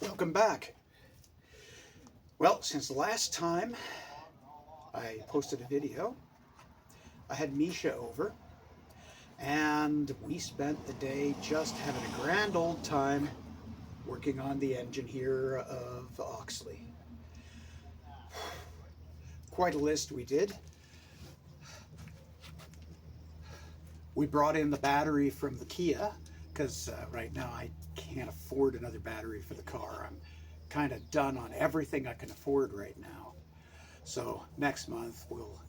Welcome back. Well, since the last time I posted a video, I had Mischa over and we spent the day just having a grand old time working on the engine here of Oxley. Quite a list we did. We brought in the battery from the Kia because right now I can't afford another battery for the car. I'm kind of done on everything I can afford right now. So next month we'll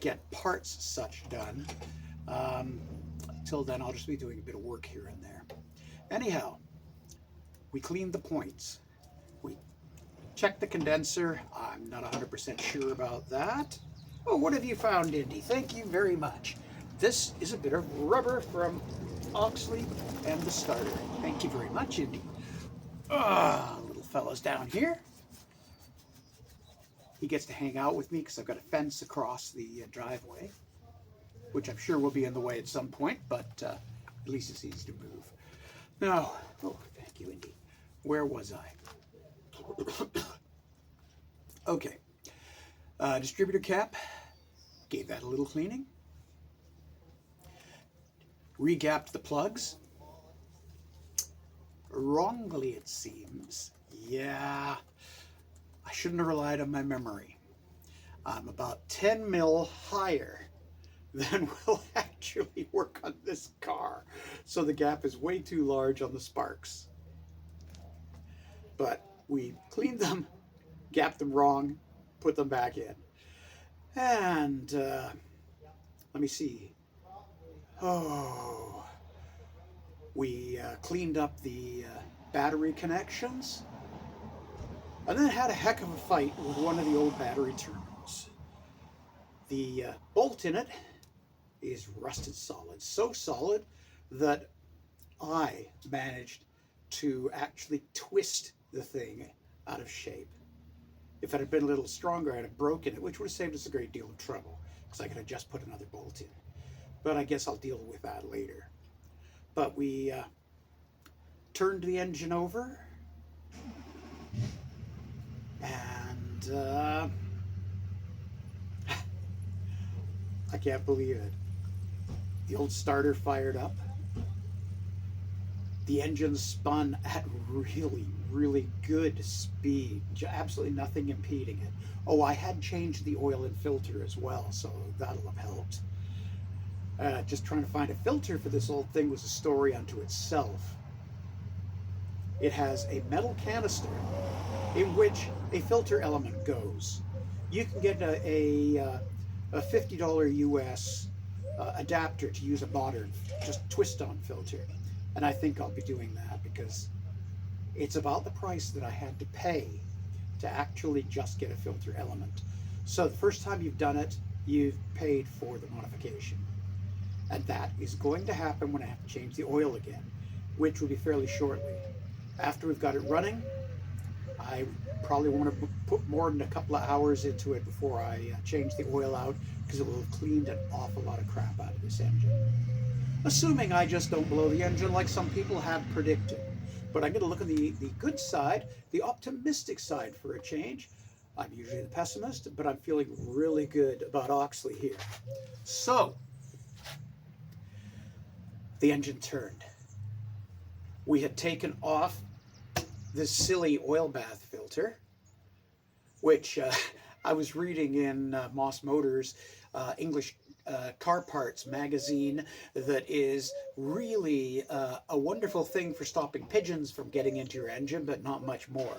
get parts such done. Till then I'll just be doing a bit of work here and there. Anyhow, we cleaned the points. We checked the condenser. I'm not 100% sure about that. Oh, what have you found, Indy? Thank you very much. This is a bit of rubber from Oxley and the starter. Thank you very much, Indy. Little fella's down here. He gets to hang out with me because I've got a fence across the driveway, which I'm sure will be in the way at some point, but at least it's easy to move. Now, oh, thank you, Indy. Where was I? Okay. Distributor cap. Gave that a little cleaning. Regapped the plugs. Wrongly, it seems. Yeah, I shouldn't have relied on my memory. I'm about 10 mil higher than will actually work on this car. So the gap is way too large on the sparks. But we cleaned them, gapped them wrong, put them back in. And let me see. Oh, we cleaned up the battery connections, and then had a heck of a fight with one of the old battery terminals. The bolt in it is rusted solid, so solid that I managed to actually twist the thing out of shape. If it had been a little stronger, I'd have broken it, which would have saved us a great deal of trouble, because I could have just put another bolt in. But I guess I'll deal with that later. But we turned the engine over, and I can't believe it. The old starter fired up. The engine spun at really, really good speed. Absolutely nothing impeding it. Oh, I had changed the oil and filter as well, so that'll have helped. Just trying to find a filter for this old thing was a story unto itself. It has a metal canister in which a filter element goes. You can get a $50 US adapter to use a modern, just twist-on filter. And I think I'll be doing that because it's about the price that I had to pay to actually just get a filter element. So the first time you've done it, you've paid for the modification. And that is going to happen when I have to change the oil again, which will be fairly shortly. After we've got it running, I probably want to put more than a couple of hours into it before I change the oil out, because it will have cleaned an awful lot of crap out of this engine. Assuming I just don't blow the engine like some people have predicted. But I'm going to look at the good side, the optimistic side for a change. I'm usually the pessimist, but I'm feeling really good about Oxley here. So, the engine turned. We had taken off this silly oil bath filter, which I was reading in Moss Motors English car parts magazine that is really a wonderful thing for stopping pigeons from getting into your engine, but not much more.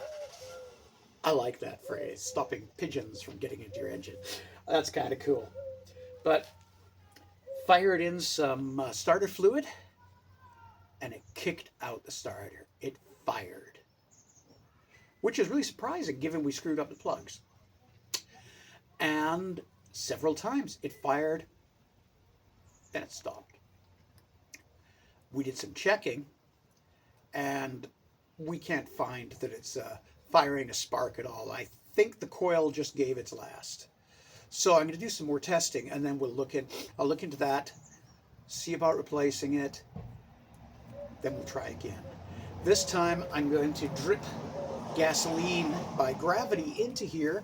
I like that phrase, stopping pigeons from getting into your engine. That's kind of cool. But fired in some starter fluid, and it kicked out the starter. It fired, which is really surprising given we screwed up the plugs. And several times it fired, then it stopped. We did some checking, and we can't find that it's firing a spark at all. I think the coil just gave its last. So I'm going to do some more testing, and then I'll look into that, see about replacing it, then we'll try again. This time I'm going to drip gasoline by gravity into here.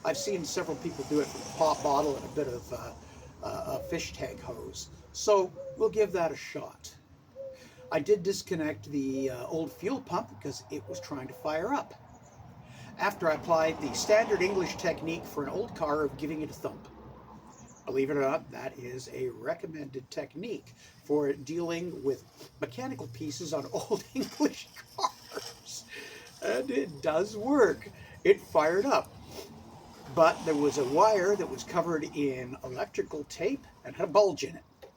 I've seen several people do it from a pop bottle and a bit of a fish tank hose. So we'll give that a shot. I did disconnect the old fuel pump because it was trying to fire up. After I applied the standard English technique for an old car of giving it a thump. Believe it or not, that is a recommended technique for dealing with mechanical pieces on old English cars. And it does work. It fired up. But there was a wire that was covered in electrical tape and had a bulge in it.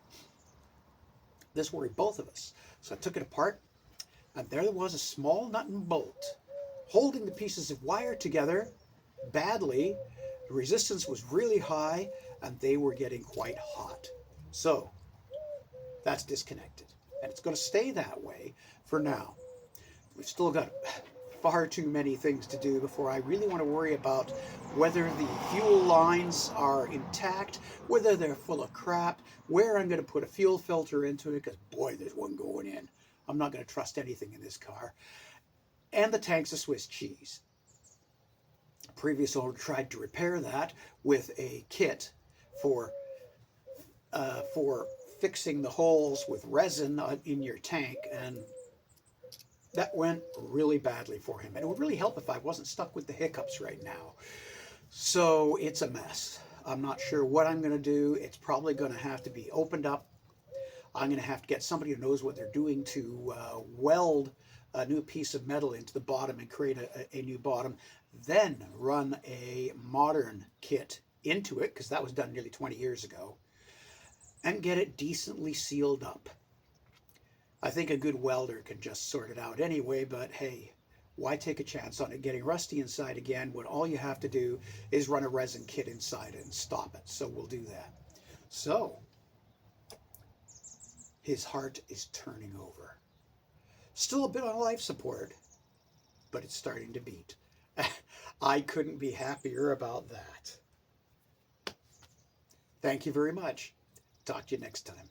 This worried both of us. So I took it apart, and there was a small nut and bolt holding the pieces of wire together badly. The resistance was really high, and they were getting quite hot. So that's disconnected, and it's going to stay that way for now. We've still got far too many things to do before I really want to worry about whether the fuel lines are intact, whether they're full of crap, where I'm going to put a fuel filter into it, because boy, there's one going in. I'm not going to trust anything in this car. And the tanks of Swiss cheese. Previous owner tried to repair that with a kit for fixing the holes with resin in your tank, and that went really badly for him. And it would really help if I wasn't stuck with the hiccups right now. So it's a mess. I'm not sure what I'm going to do. It's probably going to have to be opened up. I'm going to have to get somebody who knows what they're doing to weld a new piece of metal into the bottom and create a new bottom. Then run a modern kit into it, because that was done nearly 20 years ago, and get it decently sealed up. I think a good welder can just sort it out anyway, but hey, why take a chance on it getting rusty inside again when all you have to do is run a resin kit inside it and stop it? So we'll do that. So his heart is turning over. Still a bit on life support, but it's starting to beat. I couldn't be happier about that. Thank you very much. Talk to you next time.